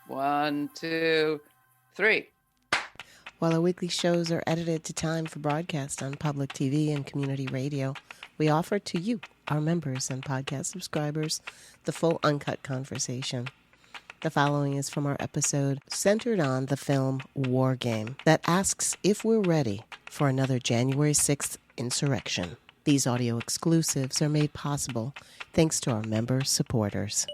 1, 2, 3. While our weekly shows are edited to time for broadcast on public TV and community radio, we offer to you, our members and podcast subscribers, the full uncut conversation. The following is from our episode centered on the film War Game that asks if we're ready for another January 6th insurrection. These audio exclusives are made possible thanks to our member supporters.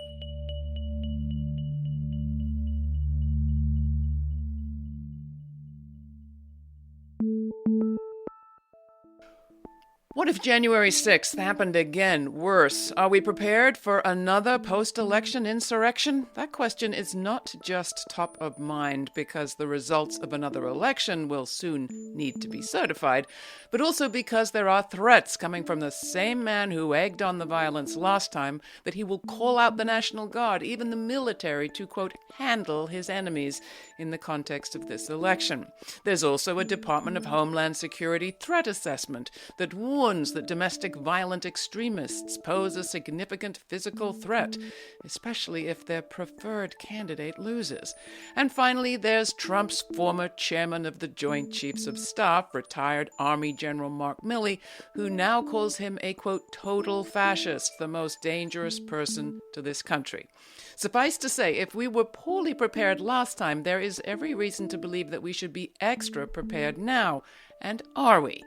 What if January 6th happened again? Worse, are we prepared for another post-election insurrection? That question is not just top of mind because the results of another election will soon need to be certified, but also because there are threats coming from the same man who egged on the violence last time that he will call out the National Guard, even the military, to, quote, handle his enemies in the context of this election. There's also a Department of Homeland Security threat assessment that warns that domestic violent extremists pose a significant physical threat, especially if their preferred candidate loses. And finally, there's Trump's former chairman of the Joint Chiefs of Staff, retired Army General Mark Milley, who now calls him a, quote, total fascist, the most dangerous person to this country. Suffice to say, if we were poorly prepared last time, there is every reason to believe that we should be extra prepared now. And are we?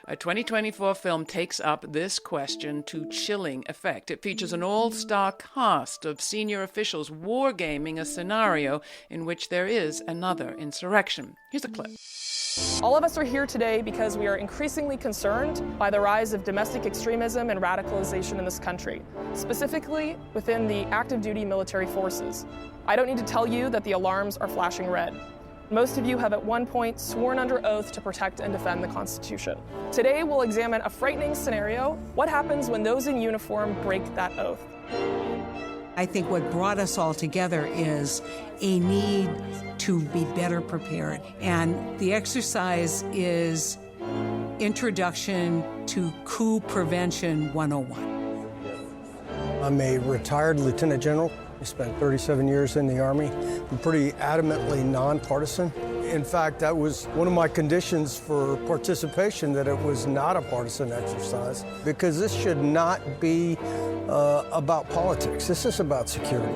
A 2024 film takes up this question to chilling effect. It features an all-star cast of senior officials wargaming a scenario in which there is another insurrection. Here's a clip. All of us are here today because we are increasingly concerned by the rise of domestic extremism and radicalization in this country, specifically within the active duty military forces. I don't need to tell you that the alarms are flashing red. Most of you have at one point sworn under oath to protect and defend the Constitution. Today we'll examine a frightening scenario. What happens when those in uniform break that oath? I think what brought us all together is a need to be better prepared. And the exercise is Introduction to Coup Prevention 101. I'm a retired lieutenant general. I spent 37 years in the Army. I'm pretty adamantly nonpartisan. In fact, that was one of my conditions for participation, that it was not a partisan exercise, because this should not be about politics. This is about security.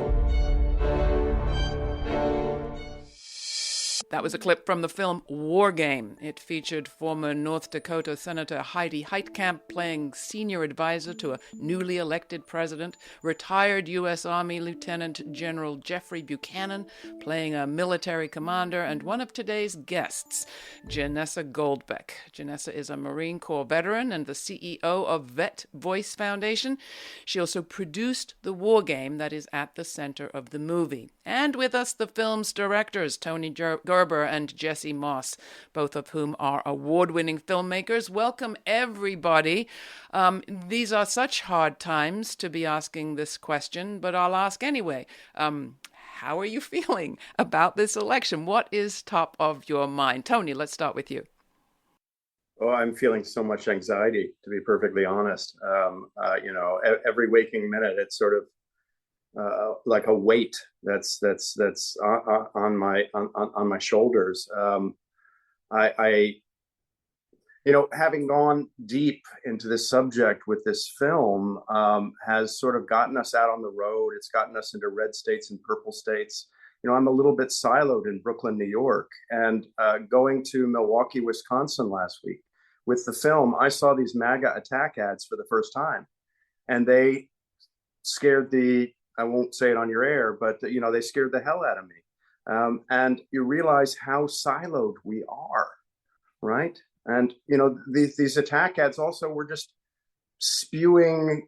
That was a clip from the film War Game. It featured former North Dakota Senator Heidi Heitkamp playing senior advisor to a newly elected president, retired U.S. Army Lieutenant General Jeffrey Buchanan playing a military commander, and one of today's guests, Janessa Goldbeck. Janessa is a Marine Corps veteran and the CEO of Vet Voice Foundation. She also produced the War Game that is at the center of the movie. And with us, the film's directors, Gerber and Jesse Moss, both of whom are award-winning filmmakers. Welcome, everybody. These are such hard times to be asking this question, but I'll ask anyway. How are you feeling about this election? What is top of your mind? Tony, let's start with you. Oh, I'm feeling so much anxiety, to be perfectly honest. Every waking minute, it's sort of like a weight that's on my shoulders. Having gone deep into this subject with this film has sort of gotten us out on the road. It's gotten us into red states and purple states. I'm a little bit siloed in Brooklyn, New York, and going to Milwaukee, Wisconsin last week with the film, I saw these MAGA attack ads for the first time, and they scared I won't say it on your air, but they scared the hell out of me. And you realize how siloed we are, right? And these attack ads also were just spewing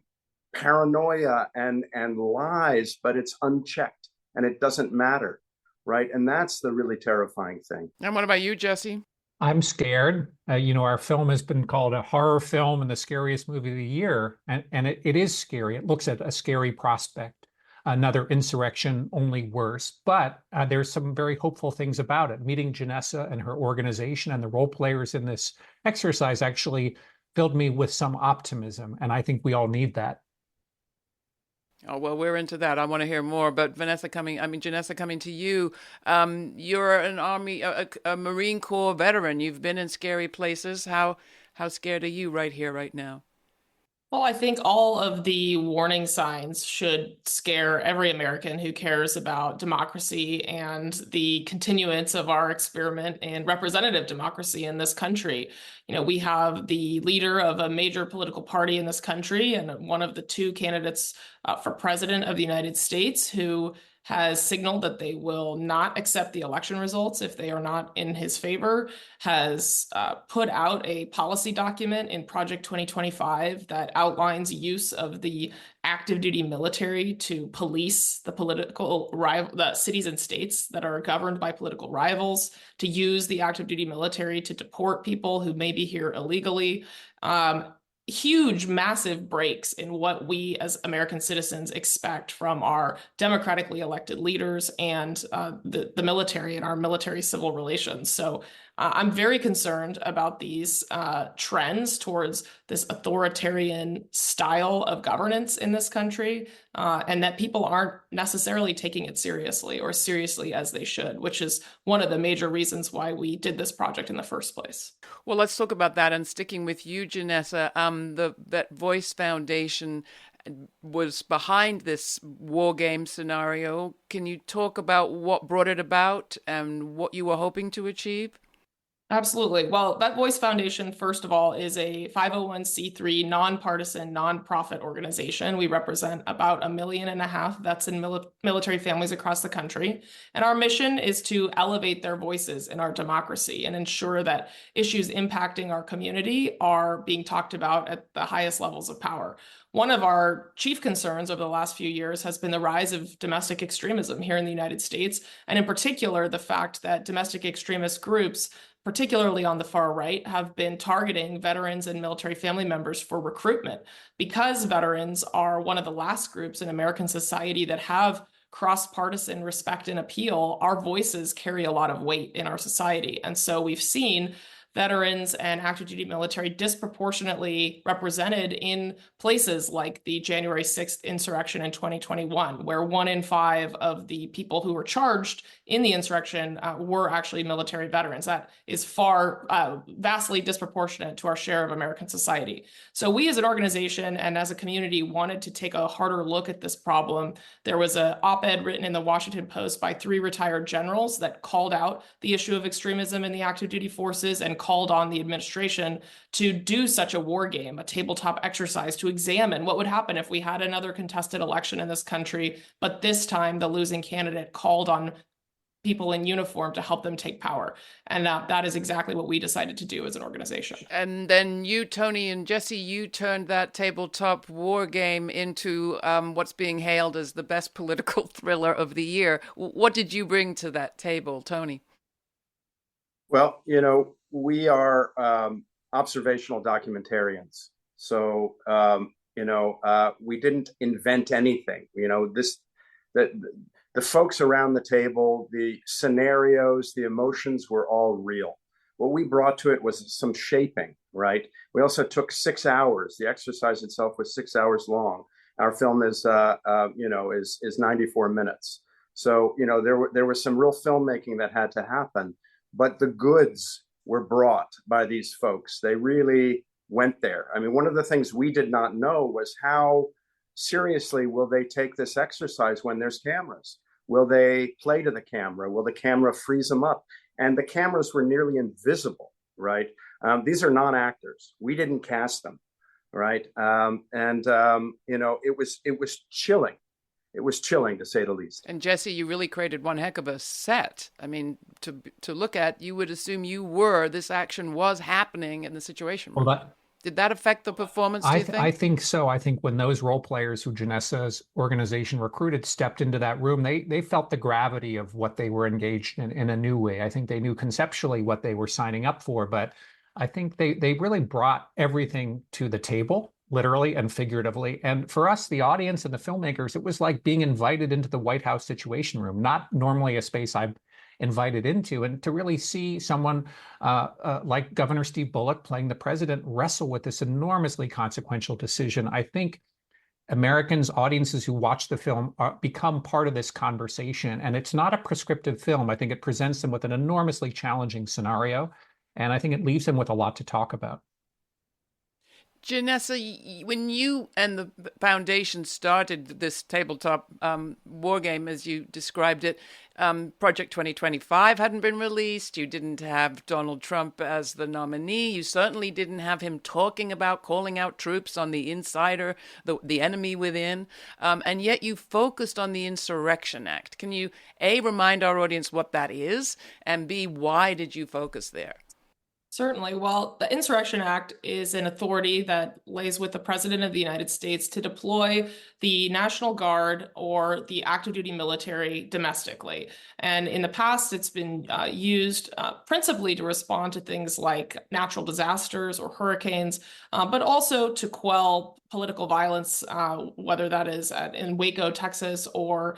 paranoia and lies, but it's unchecked and it doesn't matter, right? And that's the really terrifying thing. And what about you, Jesse? I'm scared. Our film has been called a horror film and the scariest movie of the year. And it is scary. It looks at a scary prospect. Another insurrection, only worse. But there's some very hopeful things about it. Meeting Janessa and her organization and the role players in this exercise actually filled me with some optimism. And I think we all need that. Oh, well, we're into that. I want to hear more. But Janessa, coming to you. You're an Army, a Marine Corps veteran. You've been in scary places. How scared are you right here, right now? Well, I think all of the warning signs should scare every American who cares about democracy and the continuance of our experiment in representative democracy in this country. We have the leader of a major political party in this country and one of the two candidates for president of the United States who has signaled that they will not accept the election results if they are not in his favor, has put out a policy document in Project 2025 that outlines use of the active duty military to police the cities and states that are governed by political rivals, to use the active duty military to deport people who may be here illegally. Huge, massive breaks in what we as American citizens expect from our democratically elected leaders and the military and our military civil relations. So I'm very concerned about these trends towards this authoritarian style of governance in this country, and that people aren't necessarily taking it seriously or seriously as they should, which is one of the major reasons why we did this project in the first place. Well, let's talk about that. And sticking with you, Janessa, that Voice Foundation was behind this war game scenario. Can you talk about what brought it about and what you were hoping to achieve? Absolutely. Well, that Voice Foundation, first of all, is a 501c3 nonpartisan nonprofit organization. We represent about 1.5 million vets and military families across the country. And our mission is to elevate their voices in our democracy and ensure that issues impacting our community are being talked about at the highest levels of power. One of our chief concerns over the last few years has been the rise of domestic extremism here in the United States, and in particular, the fact that domestic extremist groups, particularly on the far right, have been targeting veterans and military family members for recruitment. Because veterans are one of the last groups in American society that have cross-partisan respect and appeal, our voices carry a lot of weight in our society. And so we've seen veterans and active duty military disproportionately represented in places like the January 6th insurrection in 2021, where 1 in 5 of the people who were charged in the insurrection were actually military veterans. That is vastly disproportionate to our share of American society. So we as an organization and as a community wanted to take a harder look at this problem. There was an op-ed written in the Washington Post by 3 retired generals that called out the issue of extremism in the active duty forces and called on the administration to do such a war game, a tabletop exercise to examine what would happen if we had another contested election in this country, but this time the losing candidate called on people in uniform to help them take power. And that is exactly what we decided to do as an organization. And then you, Tony and Jesse, you turned that tabletop war game into what's being hailed as the best political thriller of the year. What did you bring to that table, Tony? Well, we are observational documentarians. So, we didn't invent anything. The folks around the table, the scenarios, the emotions were all real. What we brought to it was some shaping, right? We also took 6 hours. The exercise itself was 6 hours long. Our film is 94 minutes. So, there was some real filmmaking that had to happen, but the goods were brought by these folks. They really went there. I mean, one of the things we did not know was how seriously will they take this exercise when there's cameras? Will they play to the camera? Will the camera freeze them up? And the cameras were nearly invisible, right? These are non-actors. We didn't cast them, right? It was chilling. It was chilling, to say the least. And Jesse, you really created one heck of a set. I mean, to look at, you would assume this action was happening in the Situation Room. Well, did that affect the performance, do you think? I think so. I think when those role players who Janessa's organization recruited stepped into that room, they felt the gravity of what they were engaged in a new way. I think they knew conceptually what they were signing up for, but I think they really brought everything to the table, literally and figuratively. And for us, the audience and the filmmakers, it was like being invited into the White House Situation Room, not normally a space I'm invited into. And to really see someone like Governor Steve Bullock playing the president wrestle with this enormously consequential decision, I think Americans, audiences who watch the film become part of this conversation. And it's not a prescriptive film. I think it presents them with an enormously challenging scenario. And I think it leaves them with a lot to talk about. Janessa, when you and the foundation started this tabletop war game, as you described it, Project 2025 hadn't been released. You didn't have Donald Trump as the nominee. You certainly didn't have him talking about calling out troops on the insider, the enemy within. And yet you focused on the Insurrection Act. Can you, A, remind our audience what that is, and B, why did you focus there? Certainly. Well, the Insurrection Act is an authority that lays with the President of the United States to deploy the National Guard or the active duty military domestically. And in the past, it's been used principally to respond to things like natural disasters or hurricanes, but also to quell political violence, whether that is in Waco, Texas, or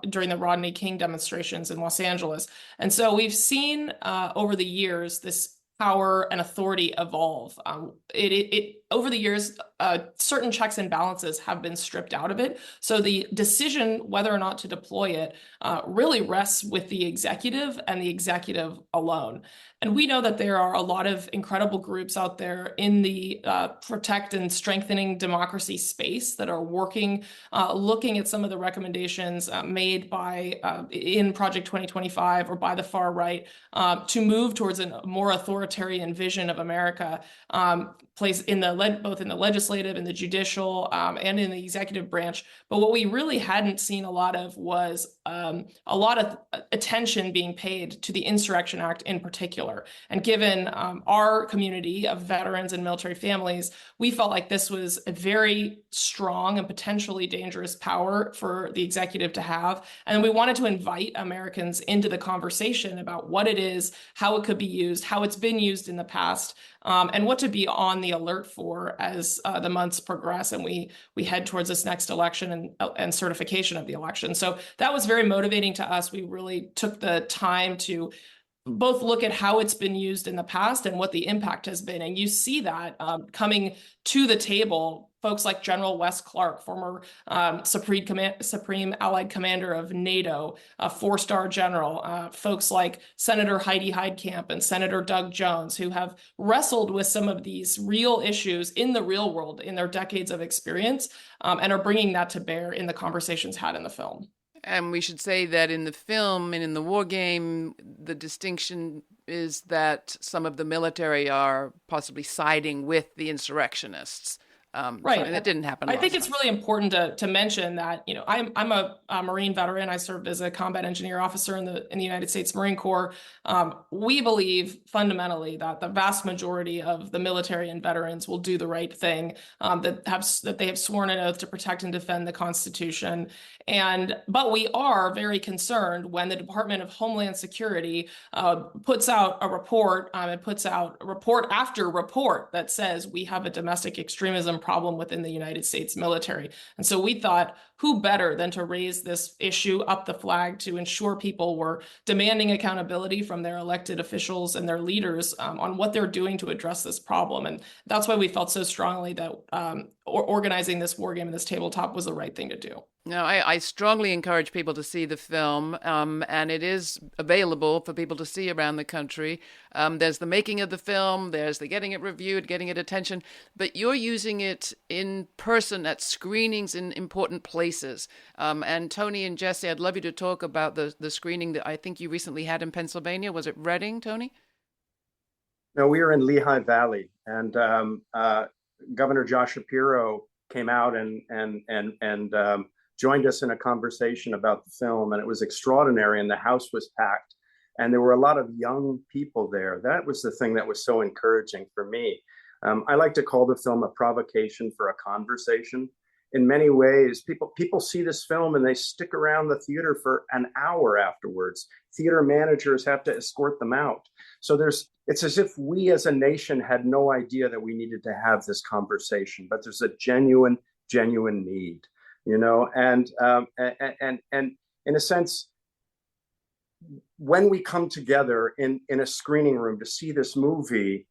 during the Rodney King demonstrations in Los Angeles. And so we've seen over the years this power and authority evolve. Over the years, certain checks and balances have been stripped out of it. So the decision whether or not to deploy it really rests with the executive and the executive alone. And we know that there are a lot of incredible groups out there in the protect and strengthening democracy space that are working, looking at some of the recommendations made in Project 2025 or by the far right to move towards a more authoritarian vision of America, place in both in the legislative and the judicial and in the executive branch. But what we really hadn't seen a lot of was a lot of attention being paid to the Insurrection Act in particular. And given our community of veterans and military families, we felt like this was a very strong and potentially dangerous power for the executive to have. And we wanted to invite Americans into the conversation about what it is, how it could be used, how it's been used in the past, and what to be on the alert for as the months progress and we head towards this next election and certification of the election. So that was very motivating to us. We really took the time to both look at how it's been used in the past and what the impact has been. And you see that coming to the table, folks like General Wes Clark, former Supreme Allied Commander of NATO, a 4-star general, folks like Senator Heidi Heitkamp and Senator Doug Jones, who have wrestled with some of these real issues in the real world in their decades of experience and are bringing that to bear in the conversations had in the film. And we should say that in the film and in the war game, the distinction is that some of the military are possibly siding with the insurrectionists. Right. And that didn't happen. I think it's really important to mention that, I'm a Marine veteran. I served as a combat engineer officer in the United States Marine Corps. We believe fundamentally that the vast majority of the military and veterans will do the right thing, that they have sworn an oath to protect and defend the Constitution. But we are very concerned when the Department of Homeland Security puts out a report. It puts out report after report that says we have a domestic extremism problem within the United States military. And so we thought, who better than to raise this issue up the flag to ensure people were demanding accountability from their elected officials and their leaders on what they're doing to address this problem. And that's why we felt so strongly that organizing this war game and this tabletop was the right thing to do. No, I strongly encourage people to see the film, and it is available for people to see around the country. There's the making of the film, there's the getting it reviewed, getting it attention, but you're using it in person at screenings in important places. And Tony and Jesse, I'd love you to talk about the screening that I think you recently had in Pennsylvania. Was it Reading, Tony? No, we were in Lehigh Valley, and Governor Josh Shapiro came out and joined us in a conversation about the film, and it was extraordinary, and the house was packed, and there were a lot of young people there. That was the thing that was so encouraging for me. I like to call the film a provocation for a conversation. In many ways, people see this film and they stick around the theater for an hour afterwards. Theater managers have to escort them out. So it's as if we as a nation had no idea that we needed to have this conversation, but there's a genuine need. And in a sense, when we come together in a screening room to see this movie,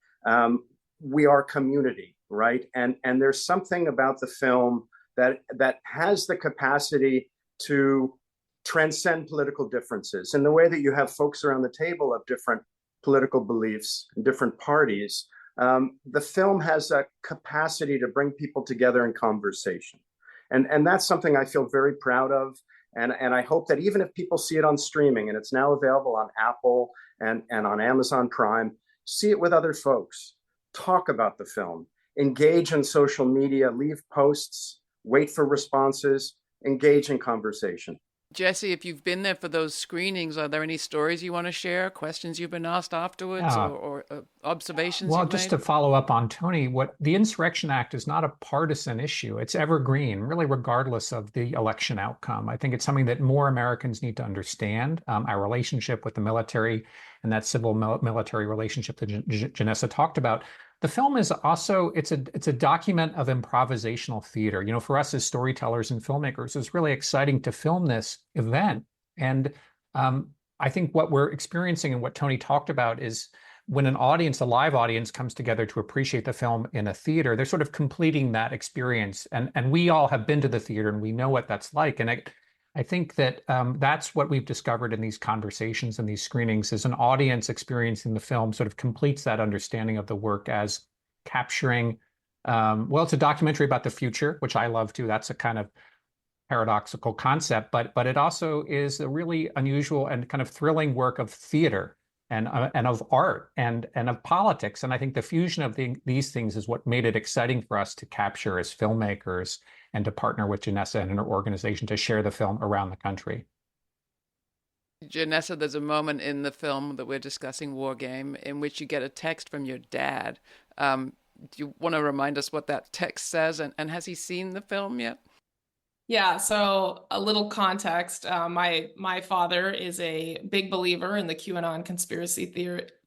we are community, right? And there's something about the film that has the capacity to transcend political differences in the way that you have folks around the table of different political beliefs and different parties. The film has a capacity to bring people together in conversation. And that's something I feel very proud of. And I hope that even if people see it on streaming, and it's now available on Apple and on Amazon Prime, see it with other folks, talk about the film, engage in social media, leave posts, wait for responses, engage in conversation. Jesse, if you've been there for those screenings, are there any stories you want to share, questions you've been asked afterwards, or observations well, you've just made? to follow up on Tony, what the Insurrection Act is not a partisan issue. It's evergreen, really, regardless of the election outcome. I think it's something that more Americans need to understand, our relationship with the military and that civil military relationship that Janessa talked about. The film is also, it's a document of improvisational theater. You know, for us as storytellers and filmmakers, it's really exciting to film this event. And I think what we're experiencing and what Tony talked about is when an audience, a live audience, comes together to appreciate the film in a theater, they're sort of completing that experience. And we all have been to the theater and we know what that's like. And I think that that's what we've discovered in these conversations and these screenings is an audience experiencing the film sort of completes that understanding of the work as capturing, well, it's a documentary about the future, which I love too. That's a kind of paradoxical concept, but it also is a really unusual and kind of thrilling work of theater and of art and of politics. And I think the fusion of these things is what made it exciting for us to capture as filmmakers and to partner with Janessa and her organization to share the film around the country. Janessa, there's a moment in the film that we're discussing, War Game, in which you get a text from your dad. Do you want to remind us what that text says? And has he seen the film yet? Yeah, so a little context. My father is a big believer in the QAnon conspiracy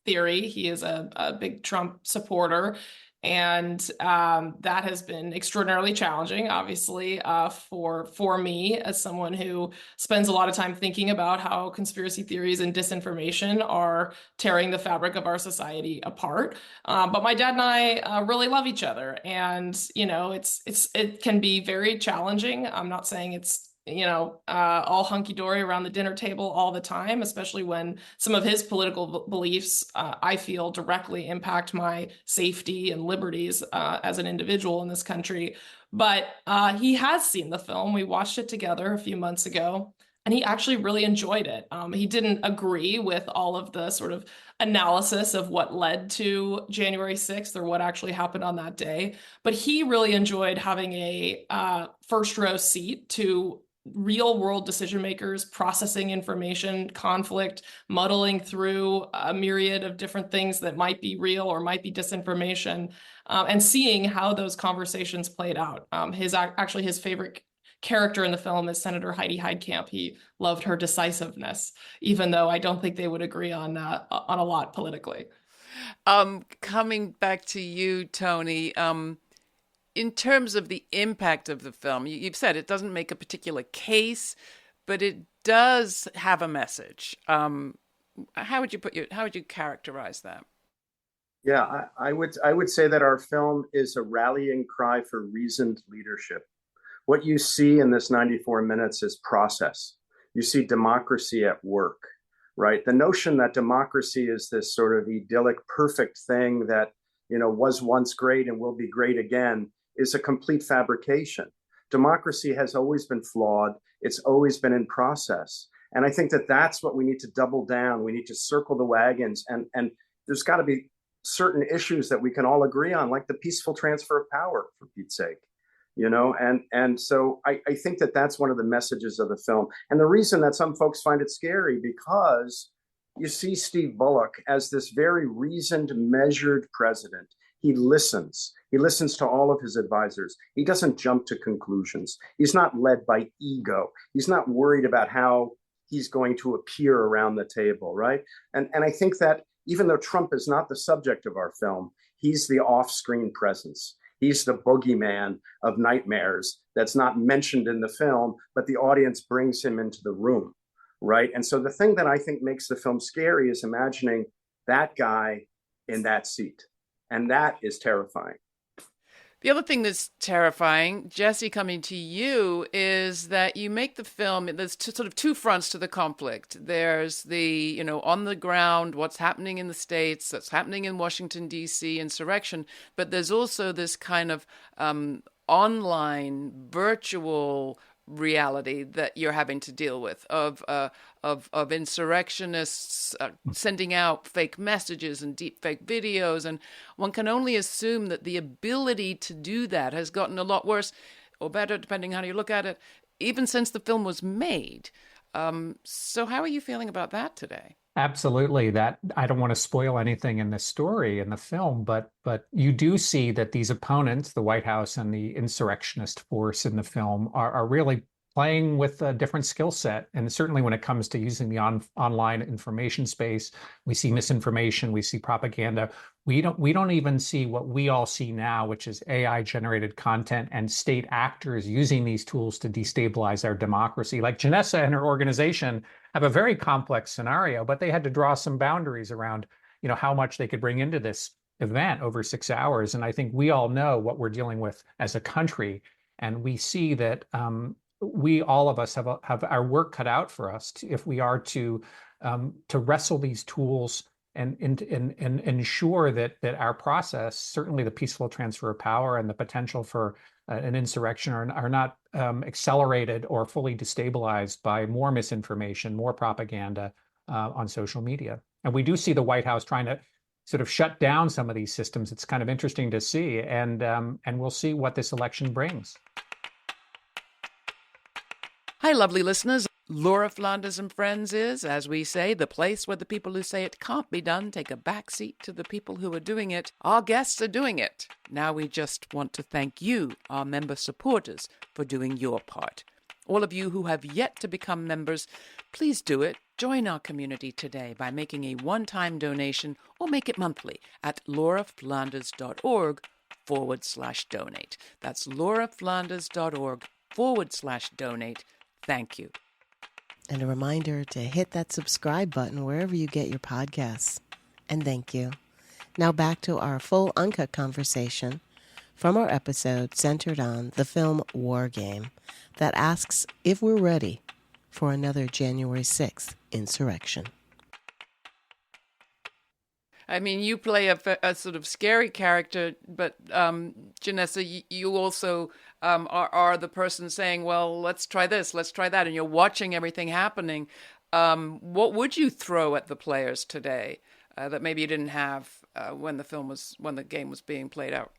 theory. He is a big Trump supporter. And that has been extraordinarily challenging, obviously, for me as someone who spends a lot of time thinking about how conspiracy theories and disinformation are tearing the fabric of our society apart. But my dad and I really love each other, and you know, it can be very challenging. I'm not saying it's all hunky-dory around the dinner table all the time, especially when some of his political beliefs, I feel, directly impact my safety and liberties as an individual in this country. But he has seen the film. We watched it together a few months ago, and he actually really enjoyed it. He didn't agree with all of the sort of analysis of what led to January 6th or what actually happened on that day, but he really enjoyed having a first row seat to real world decision makers processing information, conflict, muddling through a myriad of different things that might be real or might be disinformation, and seeing how those conversations played out. His favorite character in the film is Senator Heidi Heitkamp. He loved her decisiveness, even though I don't think they would agree on a lot politically. Coming back to you, Tony, in terms of the impact of the film, you've said it doesn't make a particular case, but it does have a message. How would you characterize that? Yeah, I would say that our film is a rallying cry for reasoned leadership. What you see in this 94 minutes is process. You see democracy at work, right? The notion that democracy is this sort of idyllic, perfect thing that, was once great and will be great again is a complete fabrication. Democracy has always been flawed. It's always been in process. And I think that that's what we need to double down. We need to circle the wagons, and there's got to be certain issues that we can all agree on, like the peaceful transfer of power, for Pete's sake. And so I think that that's one of the messages of the film. And the reason that some folks find it scary, because you see Steve Bullock as this very reasoned, measured president. He listens to all of his advisors. He doesn't jump to conclusions. He's not led by ego. He's not worried about how he's going to appear around the table, right? And I think that even though Trump is not the subject of our film, he's the off-screen presence. He's the boogeyman of nightmares that's not mentioned in the film, but the audience brings him into the room, right? And so the thing that I think makes the film scary is imagining that guy in that seat. And that is terrifying. The other thing that's terrifying, Jesse, coming to you, is that you make the film, there's sort of two fronts to the conflict. There's the, on the ground, what's happening in the States, what's happening in Washington, D.C., insurrection, but there's also this kind of online, virtual reality that you're having to deal with of insurrectionists sending out fake messages and deep fake videos, and one can only assume that the ability to do that has gotten a lot worse or better, depending how you look at it, even since the film was made. So how are you feeling about that today? Absolutely. That I don't want to spoil anything in the story in the film, but you do see that these opponents, the White House and the insurrectionist force in the film, are really playing with a different skill set. And certainly when it comes to using the online information space, we see misinformation, we see propaganda. We don't even see what we all see now, which is AI generated content and state actors using these tools to destabilize our democracy. Like Janessa and her organization have a very complex scenario, but they had to draw some boundaries around, how much they could bring into this event over 6 hours. And I think we all know what we're dealing with as a country. And we see that all of us have our work cut out for us if we are to wrestle these tools and ensure that our process, certainly the peaceful transfer of power and the potential for an insurrection, are not accelerated or fully destabilized by more misinformation, more propaganda on social media. And we do see the White House trying to sort of shut down some of these systems. It's kind of interesting to see, and we'll see what this election brings. Hi, lovely listeners. Laura Flanders and Friends is, as we say, the place where the people who say it can't be done take a back seat to the people who are doing it. Our guests are doing it. Now we just want to thank you, our member supporters, for doing your part. All of you who have yet to become members, please do it. Join our community today by making a one-time donation or make it monthly at lauraflanders.org/donate. That's lauraflanders.org/donate. Thank you. And a reminder to hit that subscribe button wherever you get your podcasts. And thank you. Now back to our full uncut conversation from our episode centered on the film War Game that asks if we're ready for another January 6th insurrection. I mean, you play a sort of scary character, but Janessa, you also are the person saying, well, let's try this, let's try that, and you're watching everything happening. What would you throw at the players today that maybe you didn't have when the game was being played out?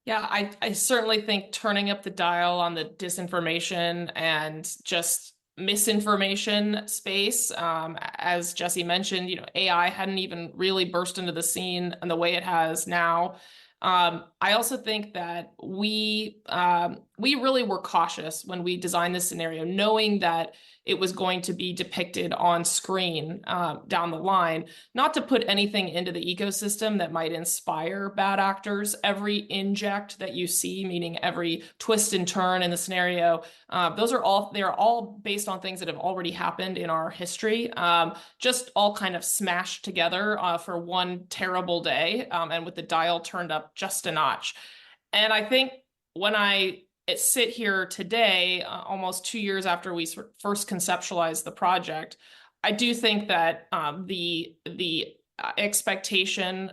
Yeah, I certainly think turning up the dial on the disinformation and just misinformation space, as Jesse mentioned, AI hadn't even really burst into the scene in the way it has now. I also think that we really were cautious when we designed this scenario, knowing that it was going to be depicted on screen down the line, not to put anything into the ecosystem that might inspire bad actors. Every inject that you see, meaning every twist and turn in the scenario, they're all based on things that have already happened in our history, just all kind of smashed together for one terrible day, and with the dial turned up just a notch. And I think when I sit here today, almost 2 years after we first conceptualized the project, I do think that the expectation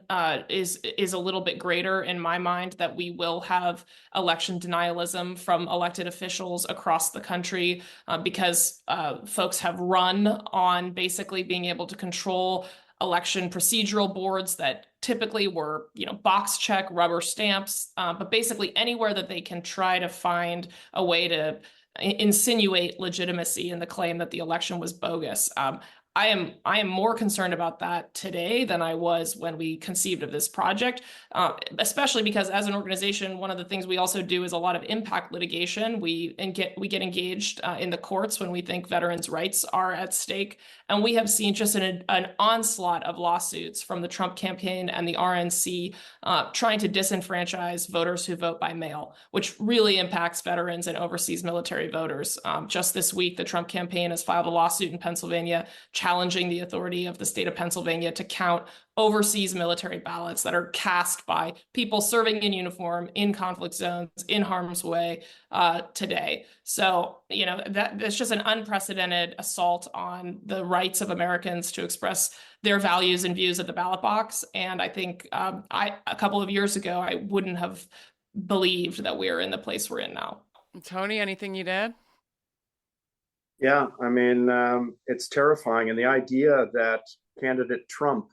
is a little bit greater in my mind that we will have election denialism from elected officials across the country because folks have run on basically being able to control election procedural boards that typically were, box check, rubber stamps, but basically anywhere that they can try to find a way to insinuate legitimacy in the claim that the election was bogus. I am more concerned about that today than I was when we conceived of this project, especially because as an organization, one of the things we also do is a lot of impact litigation. We get engaged in the courts when we think veterans' rights are at stake. And we have seen just an onslaught of lawsuits from the Trump campaign and the RNC trying to disenfranchise voters who vote by mail, which really impacts veterans and overseas military voters. Just this week, the Trump campaign has filed a lawsuit in Pennsylvania challenging the authority of the state of Pennsylvania to count overseas military ballots that are cast by people serving in uniform in conflict zones in harm's way today. So, that's just an unprecedented assault on the rights of Americans to express their values and views at the ballot box. And I think a couple of years ago, I wouldn't have believed that we're in the place we're in now. Tony, anything you'd add? Yeah, I mean, it's terrifying. And the idea that candidate Trump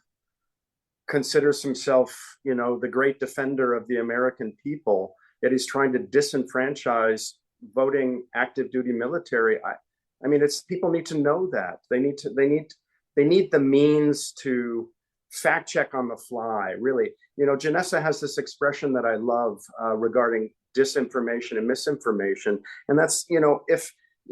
considers himself, the great defender of the American people, yet he's trying to disenfranchise voting active duty military. I mean, people need to know that. They need the means to fact check on the fly, really. Janessa has this expression that I love regarding disinformation and misinformation. And that's,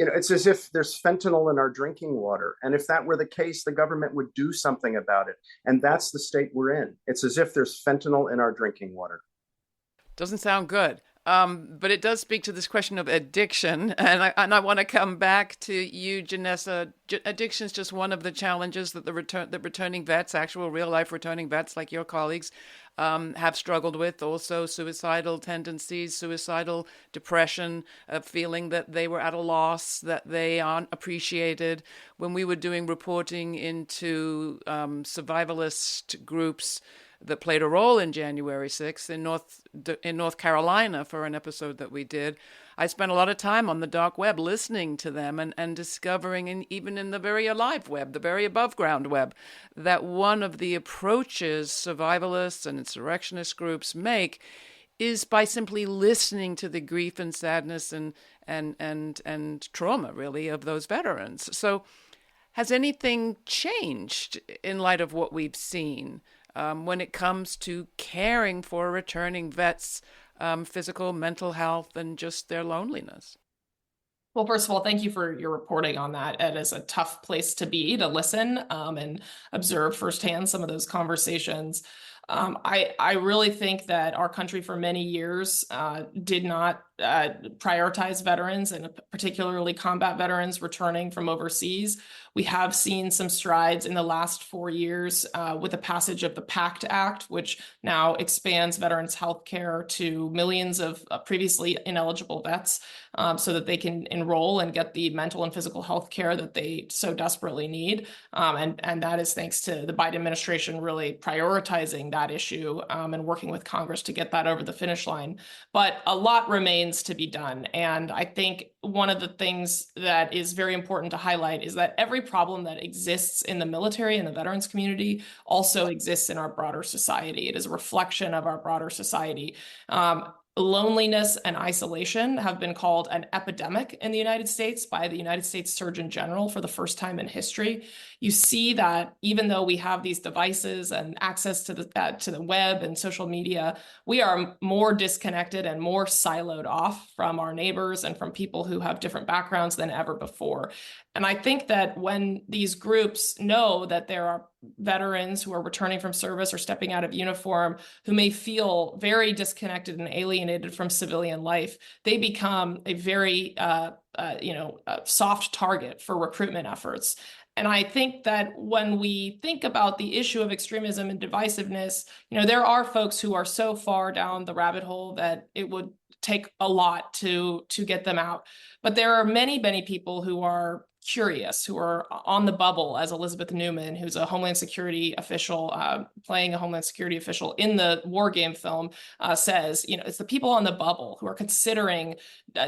it's as if there's fentanyl in our drinking water. And if that were the case, the government would do something about it. And that's the state we're in. It's as if there's fentanyl in our drinking water. Doesn't sound good. But it does speak to this question of addiction. And I want to come back to you, Janessa. Addiction is just one of the challenges that the returning vets, actual real life returning vets like your colleagues, have struggled with. Also suicidal tendencies, suicidal depression, feeling that they were at a loss, that they aren't appreciated. When we were doing reporting into survivalist groups that played a role in January 6th in North Carolina for an episode that we did, I spent a lot of time on the dark web listening to them and discovering, and even in the very alive web, the very above ground web, that one of the approaches survivalists and insurrectionist groups make is by simply listening to the grief and sadness and trauma, really, of those veterans. So has anything changed in light of what we've seen when it comes to caring for returning vets' physical, mental health, and just their loneliness? Well, first of all, thank you for your reporting on that. It is a tough place to be, to listen and observe firsthand some of those conversations. I really think that our country for many years did not prioritize veterans, and particularly combat veterans returning from overseas. We have seen some strides in the last 4 years with the passage of the PACT Act, which now expands veterans' health care to millions of previously ineligible vets so that they can enroll and get the mental and physical health care that they so desperately need. And that is thanks to the Biden administration really prioritizing that issue and working with Congress to get that over the finish line. But a lot remains to be done. And I think one of the things that is very important to highlight is that every problem that exists in the military and the veterans community also exists in our broader society. It is a reflection of our broader society. Loneliness and isolation have been called an epidemic in the United States by the United States Surgeon General for the first time in history. You see that even though we have these devices and access to the web and social media, we are more disconnected and more siloed off from our neighbors and from people who have different backgrounds than ever before. And I think that when these groups know that there are veterans who are returning from service or stepping out of uniform who may feel very disconnected and alienated from civilian life, they become a very soft target for recruitment efforts. And I think that when we think about the issue of extremism and divisiveness, there are folks who are so far down the rabbit hole that it would take a lot to get them out. But there are many, many people who are curious, who are on the bubble, as Elizabeth Newman, who's a Homeland Security official, playing a Homeland Security official in the War Game film, says, it's the people on the bubble who are considering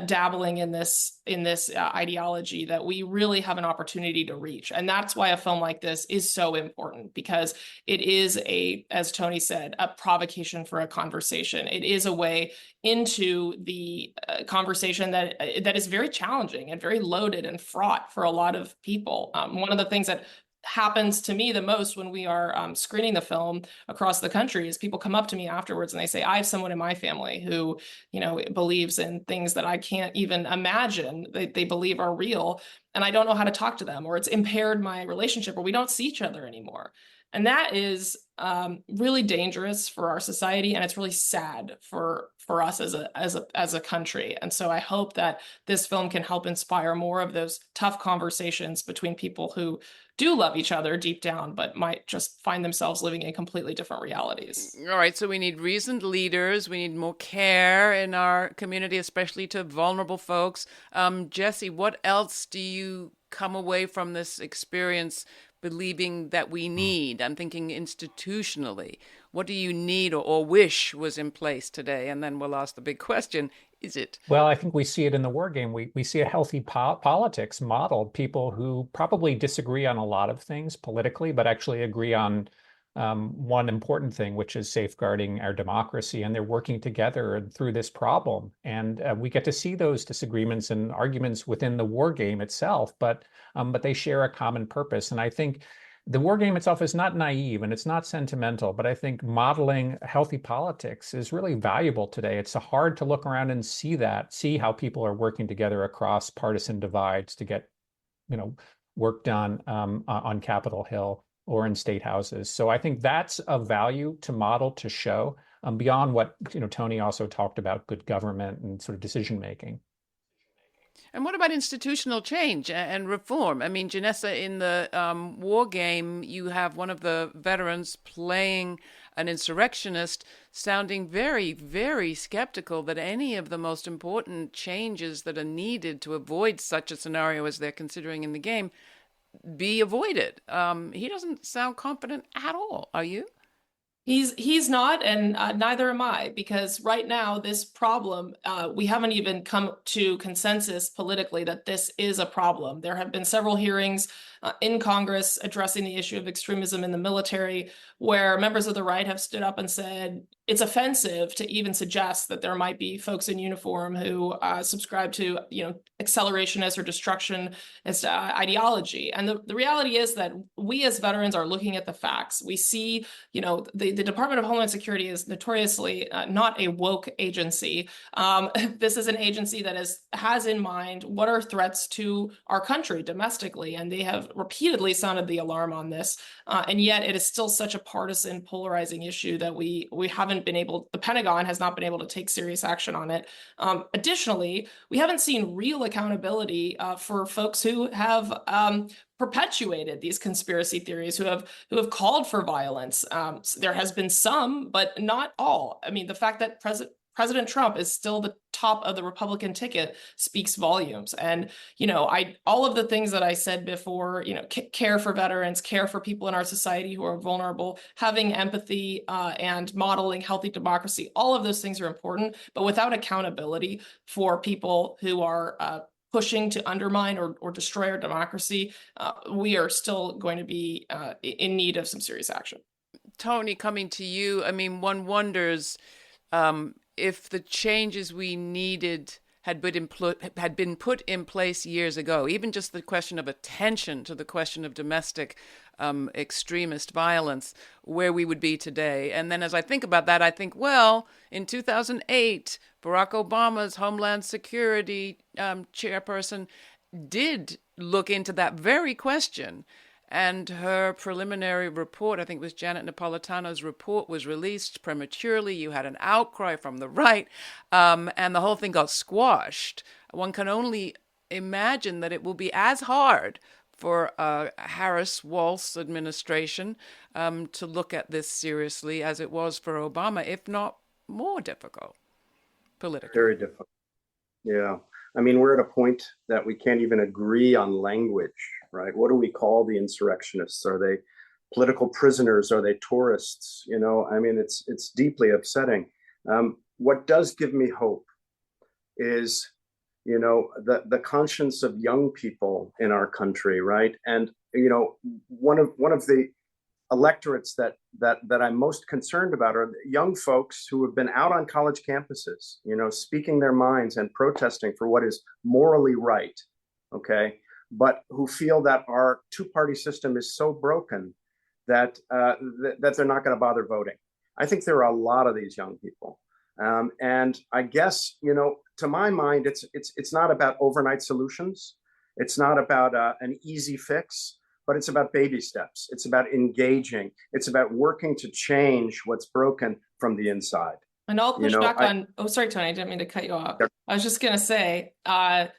dabbling in this ideology that we really have an opportunity to reach. And that's why a film like this is so important, because it is as Tony said, a provocation for a conversation. It is a way into the conversation that is very challenging and very loaded and fraught for a lot of people. One of the things that happens to me the most when we are screening the film across the country is people come up to me afterwards and they say, I have someone in my family who, believes in things that I can't even imagine they believe are real, and I don't know how to talk to them, or it's impaired my relationship, or we don't see each other anymore. And that is really dangerous for our society, and it's really sad for us as a country. And so I hope that this film can help inspire more of those tough conversations between people who do love each other deep down, but might just find themselves living in completely different realities. All right, so we need reasoned leaders. We need more care in our community, especially to vulnerable folks. Jesse, what else do you come away from this experience believing that we need? I'm thinking institutionally. What do you need or wish was in place today? And then we'll ask the big question, is it? Well, I think we see it in the war game. We see a healthy politics modeled, people who probably disagree on a lot of things politically, but actually agree on one important thing, which is safeguarding our democracy. And they're working together through this problem. And we get to see those disagreements and arguments within the war game itself, but they share a common purpose. And I think the war game itself is not naive and it's not sentimental, but I think modeling healthy politics is really valuable today. It's hard to look around and see how people are working together across partisan divides to get, work done on Capitol Hill or in state houses. So I think that's of value to model, to show, beyond what, Tony also talked about, good government and sort of decision making. And what about institutional change and reform? I mean, Janessa, in the war game, you have one of the veterans playing an insurrectionist, sounding very, very skeptical that any of the most important changes that are needed to avoid such a scenario as they're considering in the game be avoided. He doesn't sound confident at all. Are you? He's not, and neither am I, because right now this problem, we haven't even come to consensus politically that this is a problem. There have been several hearings in Congress addressing the issue of extremism in the military, where members of the right have stood up and said it's offensive to even suggest that there might be folks in uniform who subscribe to, accelerationist or destructionist ideology. And the reality is that we as veterans are looking at the facts. We see, the Department of Homeland Security is notoriously not a woke agency. This is an agency that has in mind what are threats to our country domestically, and they have repeatedly sounded the alarm on this. And yet it is still such a partisan, polarizing issue that we haven't been able, the Pentagon has not been able to take serious action on it. Additionally, we haven't seen real accountability for folks who have perpetuated these conspiracy theories, who have called for violence. There has been some, but not all. I mean, the fact that President Trump is still the top of the Republican ticket speaks volumes. And, all of the things that I said before, care for veterans, care for people in our society who are vulnerable, having empathy and modeling healthy democracy, all of those things are important. But without accountability for people who are pushing to undermine or destroy our democracy, we are still going to be in need of some serious action. Tony, coming to you, I mean, one wonders if the changes we needed had been put in place years ago, even just the question of attention to the question of domestic extremist violence, where we would be today. And then as I think about that, I think, well, in 2008, Barack Obama's Homeland Security chairperson did look into that very question. And her preliminary report, I think it was Janet Napolitano's report, was released prematurely. You had an outcry from the right, and the whole thing got squashed. One can only imagine that it will be as hard for Harris-Walz administration to look at this seriously as it was for Obama, if not more difficult politically. Very difficult. Yeah. I mean, we're at a point that we can't even agree on language, right? What do we call the insurrectionists? Are they political prisoners? Are they tourists? I mean, it's deeply upsetting. What does give me hope is, the conscience of young people in our country, right? And, one of the electorates that I'm most concerned about are young folks who have been out on college campuses, speaking their minds and protesting for what is morally right, okay, but who feel that our two-party system is so broken that that they're not going to bother voting. I think there are a lot of these young people, and I guess to my mind, it's not about overnight solutions. It's not about an easy fix. but it's about baby steps. It's about engaging. It's about working to change what's broken from the inside. And I'll push back on, oh, sorry, Tony, I didn't mean to cut you off. I was just going to say, I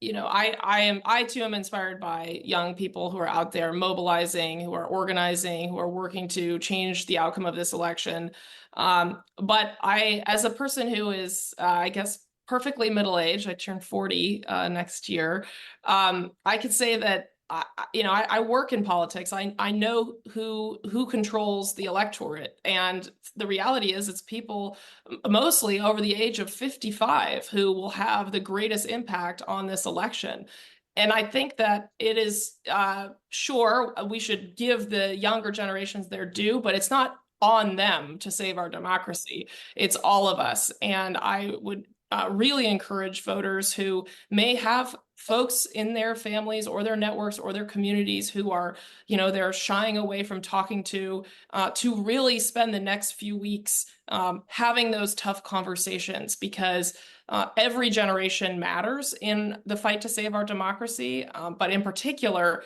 too am inspired by young people who are out there mobilizing, who are organizing, who are working to change the outcome of this election. But as a person who is, I guess, perfectly middle-aged, I turn 40 next year, I could say that I work in politics. I know who controls the electorate, and the reality is it's people mostly over the age of 55 who will have the greatest impact on this election. And I think that it is sure we should give the younger generations their due, but it's not on them to save our democracy. It's all of us. And I would really encourage voters who may have folks in their families or their networks or their communities who are, they're shying away from talking to really spend the next few weeks having those tough conversations, because every generation matters in the fight to save our democracy. But in particular,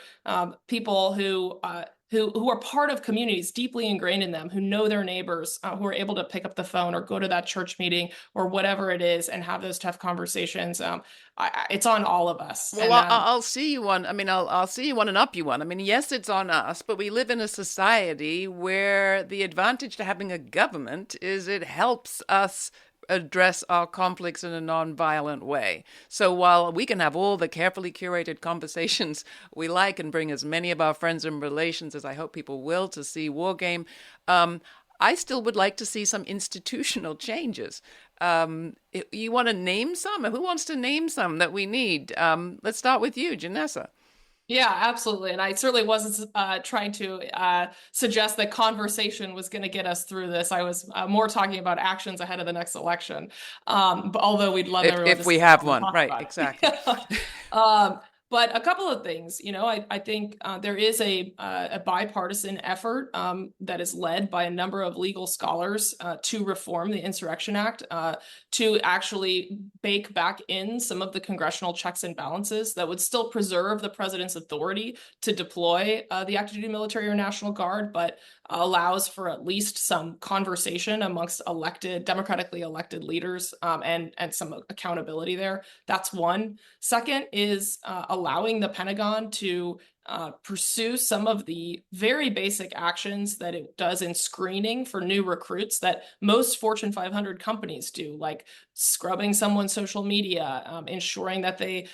people who are part of communities deeply ingrained in them, who know their neighbors, who are able to pick up the phone or go to that church meeting or whatever it is and have those tough conversations. It's on all of us. Well, and, I'll see you one. I mean, I'll see you one and up you one. I mean, yes, it's on us, but we live in a society where the advantage to having a government is it helps us address our conflicts in a non-violent way. So while we can have all the carefully curated conversations we like and bring as many of our friends and relations as I hope people will to see War Game, I still would like to see some institutional changes. You want to name some? Who wants to name some that we need? Let's start with you, Janessa. Yeah, absolutely. And I certainly wasn't trying to suggest that conversation was going to get us through this. I was more talking about actions ahead of the next election. But although we'd love everyone if we have one, right? Exactly. But a couple of things, I think there is a bipartisan effort that is led by a number of legal scholars to reform the Insurrection Act, to actually bake back in some of the congressional checks and balances that would still preserve the president's authority to deploy the active duty military or National Guard, but allows for at least some conversation amongst democratically elected leaders and some accountability there. That's one. Second is allowing the Pentagon to pursue some of the very basic actions that it does in screening for new recruits that most Fortune 500 companies do, like scrubbing someone's social media, ensuring that they,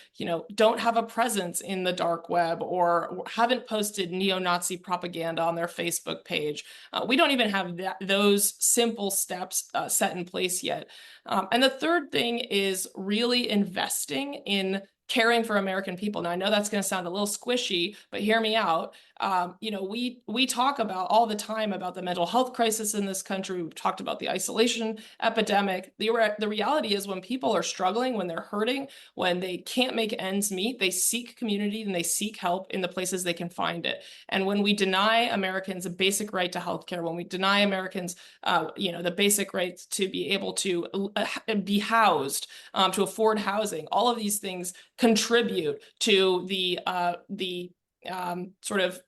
don't have a presence in the dark web or haven't posted neo-Nazi propaganda on their Facebook page. We don't even have those simple steps set in place yet. And the third thing is really investing in caring for American people. Now, I know that's going to sound a little squishy, but hear me out. We talk about all the time about the mental health crisis in this country. We've talked about the isolation epidemic. The reality is when people are struggling, when they're hurting, when they can't make ends meet, they seek community and they seek help in the places they can find it. And when we deny Americans a basic right to healthcare, when we deny Americans, the basic rights to be able to be housed, to afford housing, all of these things contribute to the sort of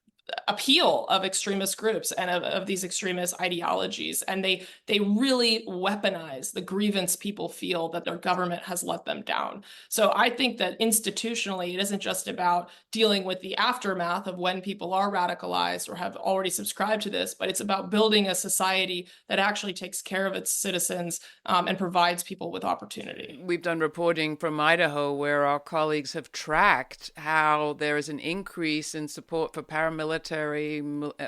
appeal of extremist groups and of these extremist ideologies. And they really weaponize the grievance people feel that their government has let them down. So I think that institutionally, it isn't just about dealing with the aftermath of when people are radicalized or have already subscribed to this, but it's about building a society that actually takes care of its citizens and provides people with opportunity. We've done reporting from Idaho where our colleagues have tracked how there is an increase in support for paramilitary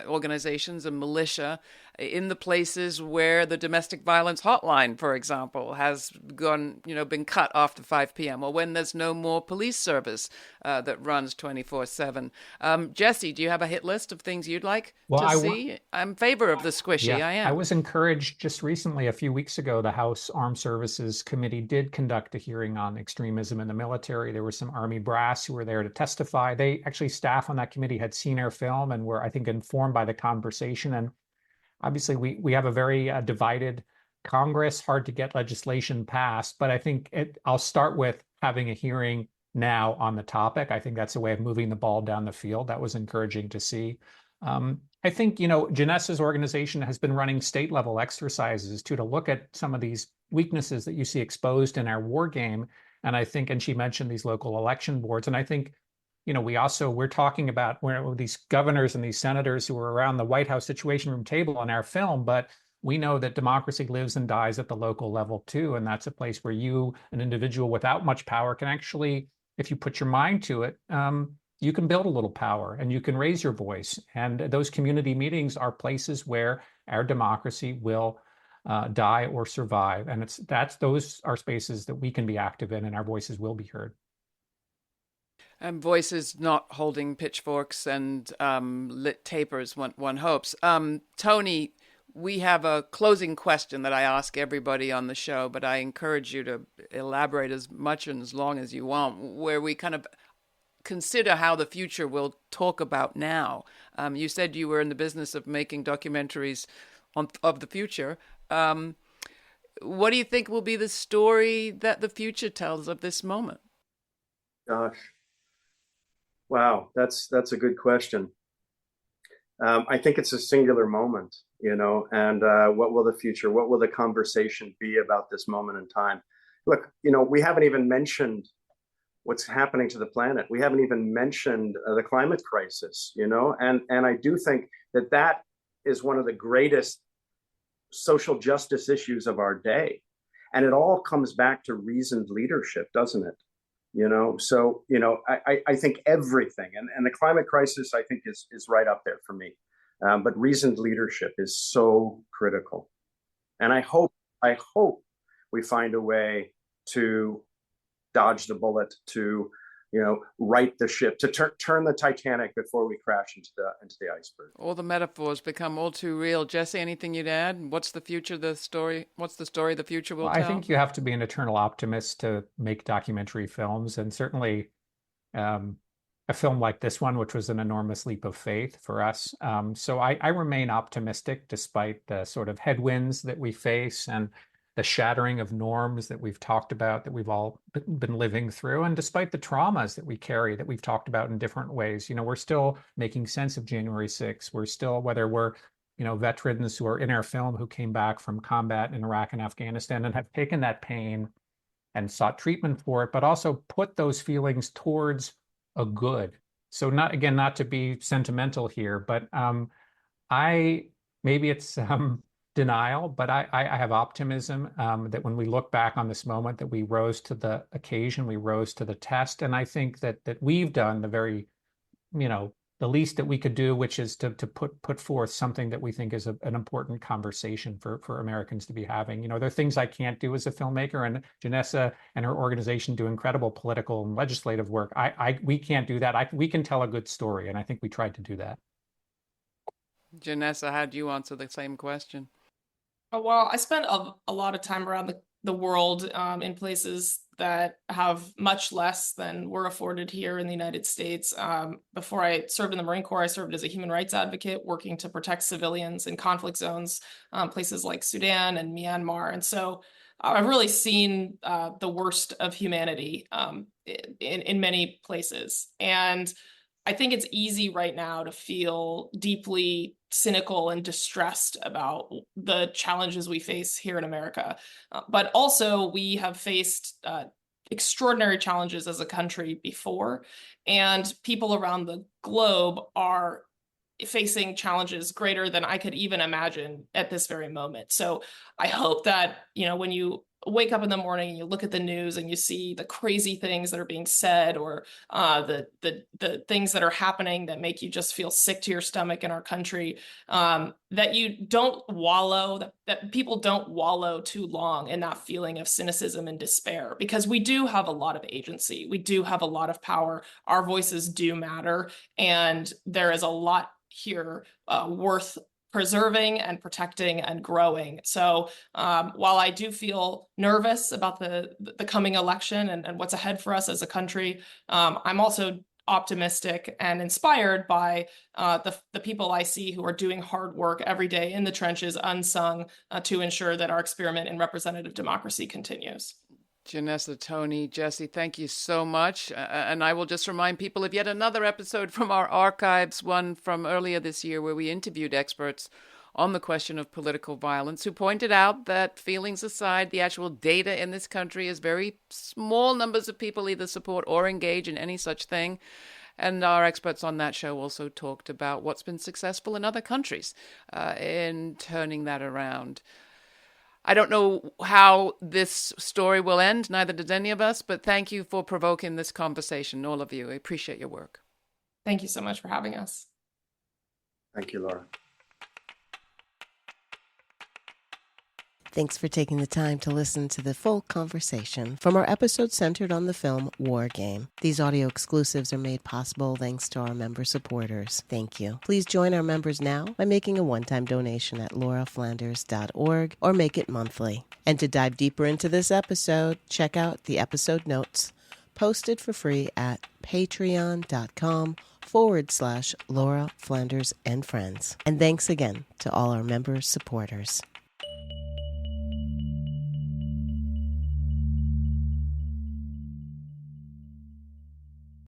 organizations and militia in the places where the domestic violence hotline, for example, has been cut after 5 p.m. or when there's no more police service that runs 24/7. Jesse, do you have a hit list of things you'd like to see? I'm in favor of the squishy. Yeah, I am. I was encouraged just recently, a few weeks ago, the House Armed Services Committee did conduct a hearing on extremism in the military. There were some Army brass who were there to testify. They actually, staff on that committee had seen our film and were, I think, informed by the conversation. And obviously, we have a very divided Congress, hard to get legislation passed. But I think I'll start with having a hearing now on the topic. I think that's a way of moving the ball down the field. That was encouraging to see. I think, Janessa's organization has been running state level exercises to look at some of these weaknesses that you see exposed in our war game. And I think, and she mentioned these local election boards. And I think, we're talking about these governors and these senators who are around the White House Situation Room table in our film, but we know that democracy lives and dies at the local level too. And that's a place where you, an individual without much power, can actually, if you put your mind to it, you can build a little power and you can raise your voice. And those community meetings are places where our democracy will die or survive. And those are spaces that we can be active in and our voices will be heard. And voices not holding pitchforks and lit tapers, one hopes. Tony, we have a closing question that I ask everybody on the show, but I encourage you to elaborate as much and as long as you want, where we kind of consider how the future will talk about now. You said you were in the business of making documentaries of the future. What do you think will be the story that the future tells of this moment? Gosh. Wow, that's a good question. I think it's a singular moment, and what will the conversation be about this moment in time? Look, we haven't even mentioned what's happening to the planet. We haven't even mentioned the climate crisis, and I do think that is one of the greatest social justice issues of our day. And it all comes back to reasoned leadership, doesn't it? So I think everything, and the climate crisis, I think is right up there for me. But reasoned leadership is so critical, and I hope we find a way to dodge the bullet, to right the ship, to turn the Titanic before we crash into the iceberg. All the metaphors become all too real. Jesse, anything you'd add? What's the future? What's the story the future will tell? I think you have to be an eternal optimist to make documentary films, and certainly a film like this one, which was an enormous leap of faith for us. So I remain optimistic despite the sort of headwinds that we face and the shattering of norms that we've talked about, that we've all been living through, and despite the traumas that we carry that we've talked about in different ways. We're still making sense of January 6th. We're still, whether we're veterans who are in our film who came back from combat in Iraq and Afghanistan and have taken that pain and sought treatment for it, but also put those feelings towards a good. So not to be sentimental here, but maybe it's denial, but I have optimism that when we look back on this moment, that we rose to the occasion, we rose to the test. And I think that we've done the very, the least that we could do, which is to put forth something that we think is an important conversation for Americans to be having. There are things I can't do as a filmmaker, and Janessa and her organization do incredible political and legislative work. We can't do that. We can tell a good story, and I think we tried to do that. Janessa, how do you answer the same question? Well, I spent a lot of time around the world in places that have much less than we're afforded here in the United States. Before I served in the Marine Corps, I served as a human rights advocate working to protect civilians in conflict zones, places like Sudan and Myanmar. And so I've really seen the worst of humanity in many places. And I think it's easy right now to feel deeply cynical and distressed about the challenges we face here in America. But also we have faced extraordinary challenges as a country before, and people around the globe are facing challenges greater than I could even imagine at this very moment. So I hope that, when you wake up in the morning and you look at the news and you see the crazy things that are being said, or the things that are happening that make you just feel sick to your stomach in our country, that you don't wallow, that people don't wallow too long in that feeling of cynicism and despair, because we do have a lot of agency. We do have a lot of power. Our voices do matter. And there is a lot here worth preserving and protecting and growing. So while I do feel nervous about the coming election and what's ahead for us as a country, I'm also optimistic and inspired by the people I see who are doing hard work every day in the trenches, unsung, to ensure that our experiment in representative democracy continues. Janessa, Tony, Jesse, thank you so much. And I will just remind people of yet another episode from our archives, one from earlier this year where we interviewed experts on the question of political violence, who pointed out that, feelings aside, the actual data in this country is very small numbers of people either support or engage in any such thing. And our experts on that show also talked about what's been successful in other countries in turning that around. I don't know how this story will end, neither does any of us, but thank you for provoking this conversation, all of you. I appreciate your work. Thank you so much for having us. Thank you, Laura. Thanks for taking the time to listen to the full conversation from our episode centered on the film War Game. These audio exclusives are made possible thanks to our member supporters. Thank you. Please join our members now by making a one-time donation at lauraflanders.org or make it monthly. And to dive deeper into this episode, check out the episode notes posted for free at patreon.com/Laura Flanders and Friends. And thanks again to all our members supporters.